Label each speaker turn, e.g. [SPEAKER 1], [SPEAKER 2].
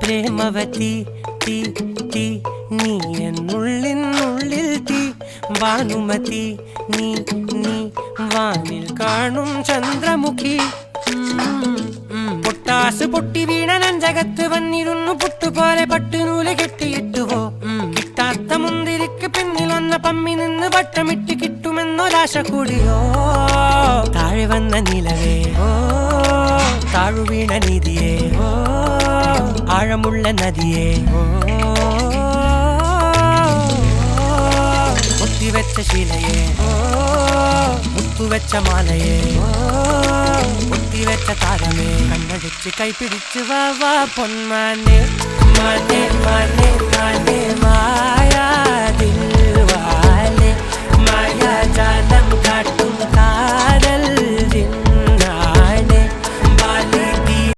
[SPEAKER 1] പ്രേമവതി തീ തീ നീ എന്നുള്ളിൽ തീ ഭാനുമതി നീ നീ വാനിൽ കാണും ചന്ദ്രമുഖി പൊട്ടാസ് പൊട്ടി വീണ നെഞ്ചകത്ത് വന്നിരുന്നു പുട്ടുപോലെ പട്ടുനൂല് കെട്ടിയിട്ടുവോ കിട്ടാത്ത മുന്തിരിക്ക് പിന്നിൽ വന്ന പമ്മി നിന്ന് വട്ടമിട്ട് കിട്ടുമെന്നൊരാശ കൂടിയോ താഴെ വന്ന നിലവേ ഓ താഴു വീണ നിധിയേ ഓ ആഴമുള്ള നദിയേ ഓ ഒത്തിവെച്ച ശിലയേ ഓ മുത്തുവെച്ച മാലയേ ഓ ഒത്തിവെച്ച താരമേ കണ്ണടിച്ച് കൈപിടിച്ച് വാ വാ പൊന്മാനെ മാനേ മാനേ മാനേ മാ